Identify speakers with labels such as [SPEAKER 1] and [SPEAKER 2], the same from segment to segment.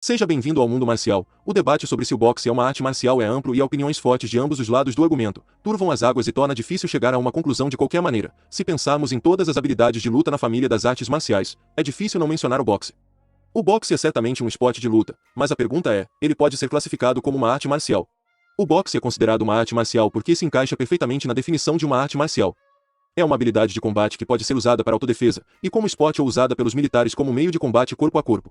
[SPEAKER 1] Seja bem-vindo ao mundo marcial. O debate sobre se o boxe é uma arte marcial é amplo e opiniões fortes de ambos os lados do argumento turvam as águas e torna difícil chegar a uma conclusão de qualquer maneira. Se pensarmos em todas as habilidades de luta na família das artes marciais, é difícil não mencionar o boxe. O boxe é certamente um esporte de luta, mas a pergunta é, ele pode ser classificado como uma arte marcial? O boxe é considerado uma arte marcial porque se encaixa perfeitamente na definição de uma arte marcial. É uma habilidade de combate que pode ser usada para autodefesa, e como esporte ou usada pelos militares como meio de combate corpo a corpo.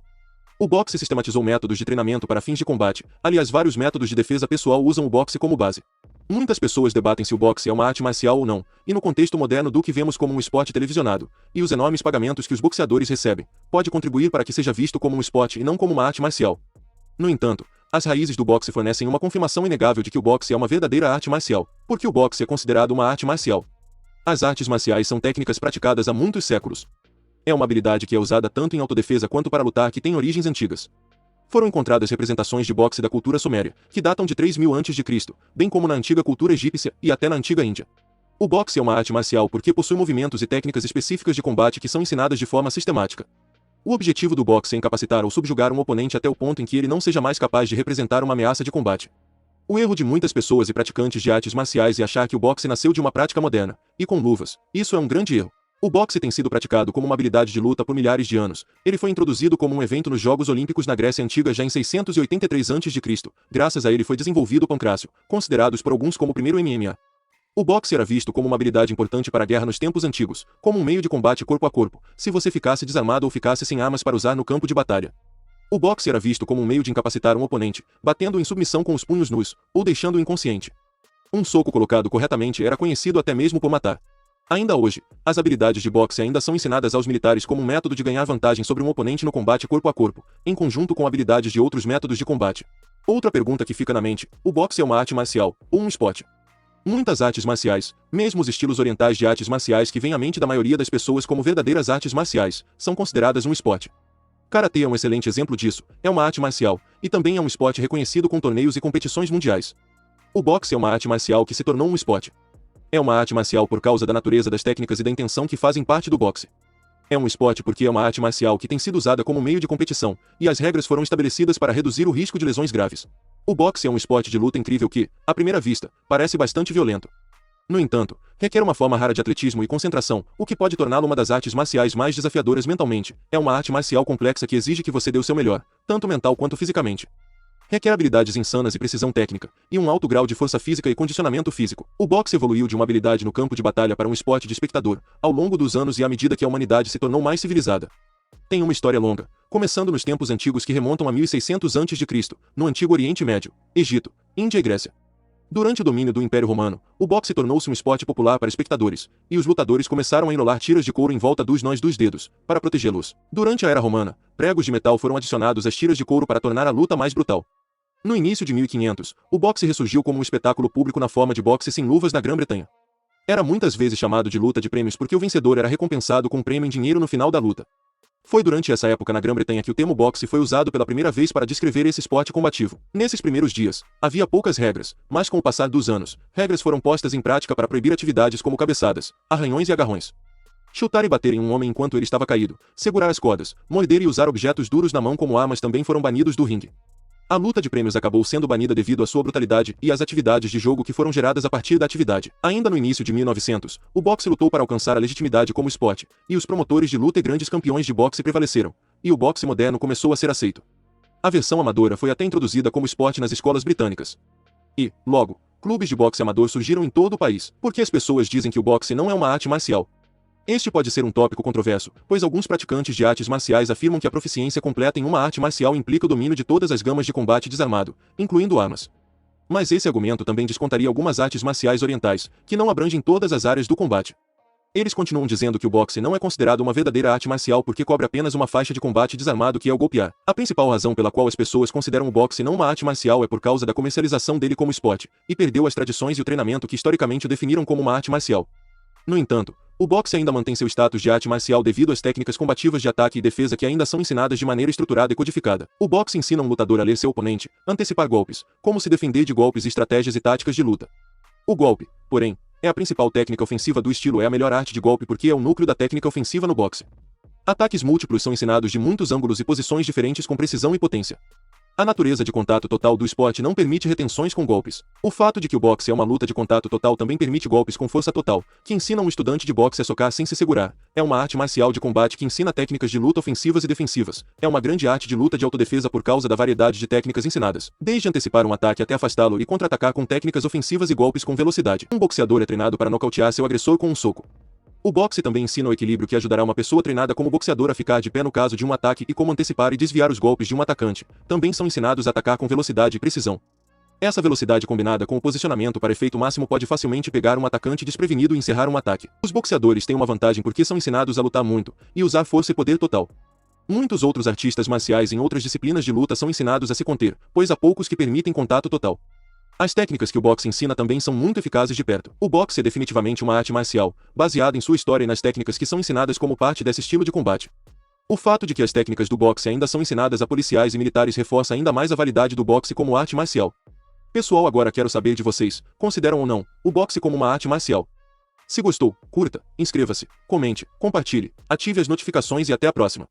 [SPEAKER 1] O boxe sistematizou métodos de treinamento para fins de combate, aliás vários métodos de defesa pessoal usam o boxe como base. Muitas pessoas debatem se o boxe é uma arte marcial ou não, e no contexto moderno do que vemos como um esporte televisionado, e os enormes pagamentos que os boxeadores recebem, pode contribuir para que seja visto como um esporte e não como uma arte marcial. No entanto, as raízes do boxe fornecem uma confirmação inegável de que o boxe é uma verdadeira arte marcial, porque o boxe é considerado uma arte marcial. As artes marciais são técnicas praticadas há muitos séculos. É uma habilidade que é usada tanto em autodefesa quanto para lutar que tem origens antigas. Foram encontradas representações de boxe da cultura suméria, que datam de 3000 a.C., bem como na antiga cultura egípcia e até na antiga Índia. O boxe é uma arte marcial porque possui movimentos e técnicas específicas de combate que são ensinadas de forma sistemática. O objetivo do boxe é incapacitar ou subjugar um oponente até o ponto em que ele não seja mais capaz de representar uma ameaça de combate. O erro de muitas pessoas e praticantes de artes marciais é achar que o boxe nasceu de uma prática moderna, e com luvas. Isso é um grande erro. O boxe tem sido praticado como uma habilidade de luta por milhares de anos. Ele foi introduzido como um evento nos Jogos Olímpicos na Grécia Antiga já em 683 a.C. Graças a ele foi desenvolvido o pancrácio, considerados por alguns como o primeiro MMA. O boxe era visto como uma habilidade importante para a guerra nos tempos antigos, como um meio de combate corpo a corpo, se você ficasse desarmado ou ficasse sem armas para usar no campo de batalha. O boxe era visto como um meio de incapacitar um oponente, batendo-o em submissão com os punhos nus, ou deixando-o inconsciente. Um soco colocado corretamente era conhecido até mesmo por matar. Ainda hoje, as habilidades de boxe ainda são ensinadas aos militares como um método de ganhar vantagem sobre um oponente no combate corpo a corpo, em conjunto com habilidades de outros métodos de combate. Outra pergunta que fica na mente, o boxe é uma arte marcial, ou um esporte? Muitas artes marciais, mesmo os estilos orientais de artes marciais que vêm à mente da maioria das pessoas como verdadeiras artes marciais, são consideradas um esporte. Karatê é um excelente exemplo disso, é uma arte marcial, e também é um esporte reconhecido com torneios e competições mundiais. O boxe é uma arte marcial que se tornou um esporte. É uma arte marcial por causa da natureza das técnicas e da intenção que fazem parte do boxe. É um esporte porque é uma arte marcial que tem sido usada como meio de competição, e as regras foram estabelecidas para reduzir o risco de lesões graves. O boxe é um esporte de luta incrível que, à primeira vista, parece bastante violento. No entanto, requer uma forma rara de atletismo e concentração, o que pode torná-lo uma das artes marciais mais desafiadoras mentalmente. É uma arte marcial complexa que exige que você dê o seu melhor, tanto mental quanto fisicamente. Requer habilidades insanas e precisão técnica, e um alto grau de força física e condicionamento físico. O boxe evoluiu de uma habilidade no campo de batalha para um esporte de espectador, ao longo dos anos e à medida que a humanidade se tornou mais civilizada. Tem uma história longa, começando nos tempos antigos que remontam a 1600 a.C., no Antigo Oriente Médio, Egito, Índia e Grécia. Durante o domínio do Império Romano, o boxe tornou-se um esporte popular para espectadores, e os lutadores começaram a enrolar tiras de couro em volta dos nós dos dedos, para protegê-los. Durante a Era Romana, pregos de metal foram adicionados às tiras de couro para tornar a luta mais brutal. No início de 1500, o boxe ressurgiu como um espetáculo público na forma de boxe sem luvas na Grã-Bretanha. Era muitas vezes chamado de luta de prêmios porque o vencedor era recompensado com um prêmio em dinheiro no final da luta. Foi durante essa época na Grã-Bretanha que o termo boxe foi usado pela primeira vez para descrever esse esporte combativo. Nesses primeiros dias, havia poucas regras, mas com o passar dos anos, regras foram postas em prática para proibir atividades como cabeçadas, arranhões e agarrões. Chutar e bater em um homem enquanto ele estava caído, segurar as cordas, morder e usar objetos duros na mão como armas também foram banidos do ringue. A luta de prêmios acabou sendo banida devido à sua brutalidade e às atividades de jogo que foram geradas a partir da atividade. Ainda no início de 1900, o boxe lutou para alcançar a legitimidade como esporte, e os promotores de luta e grandes campeões de boxe prevaleceram, e o boxe moderno começou a ser aceito. A versão amadora foi até introduzida como esporte nas escolas britânicas. E, logo, clubes de boxe amador surgiram em todo o país, porque as pessoas dizem que o boxe não é uma arte marcial. Este pode ser um tópico controverso, pois alguns praticantes de artes marciais afirmam que a proficiência completa em uma arte marcial implica o domínio de todas as gamas de combate desarmado, incluindo armas. Mas esse argumento também descontaria algumas artes marciais orientais, que não abrangem todas as áreas do combate. Eles continuam dizendo que o boxe não é considerado uma verdadeira arte marcial porque cobre apenas uma faixa de combate desarmado que é o golpear. A principal razão pela qual as pessoas consideram o boxe não uma arte marcial é por causa da comercialização dele como esporte, e perdeu as tradições e o treinamento que historicamente o definiram como uma arte marcial. No entanto, o boxe ainda mantém seu status de arte marcial devido às técnicas combativas de ataque e defesa que ainda são ensinadas de maneira estruturada e codificada. O boxe ensina um lutador a ler seu oponente, antecipar golpes, como se defender de golpes e estratégias e táticas de luta. O golpe, porém, é a principal técnica ofensiva do estilo, é a melhor arte de golpe porque é o núcleo da técnica ofensiva no boxe. Ataques múltiplos são ensinados de muitos ângulos e posições diferentes com precisão e potência. A natureza de contato total do esporte não permite retenções com golpes. O fato de que o boxe é uma luta de contato total também permite golpes com força total, que ensina um estudante de boxe a socar sem se segurar. É uma arte marcial de combate que ensina técnicas de luta ofensivas e defensivas. É uma grande arte de luta de autodefesa por causa da variedade de técnicas ensinadas, desde antecipar um ataque até afastá-lo e contra-atacar com técnicas ofensivas e golpes com velocidade. Um boxeador é treinado para nocautear seu agressor com um soco. O boxe também ensina o equilíbrio que ajudará uma pessoa treinada como boxeador a ficar de pé no caso de um ataque e como antecipar e desviar os golpes de um atacante. Também são ensinados a atacar com velocidade e precisão. Essa velocidade combinada com o posicionamento para efeito máximo pode facilmente pegar um atacante desprevenido e encerrar um ataque. Os boxeadores têm uma vantagem porque são ensinados a lutar muito e usar força e poder total. Muitos outros artistas marciais em outras disciplinas de luta são ensinados a se conter, pois há poucos que permitem contato total. As técnicas que o boxe ensina também são muito eficazes de perto. O boxe é definitivamente uma arte marcial, baseada em sua história e nas técnicas que são ensinadas como parte desse estilo de combate. O fato de que as técnicas do boxe ainda são ensinadas a policiais e militares reforça ainda mais a validade do boxe como arte marcial. Pessoal, agora quero saber de vocês, consideram ou não o boxe como uma arte marcial? Se gostou, curta, inscreva-se, comente, compartilhe, ative as notificações e até a próxima.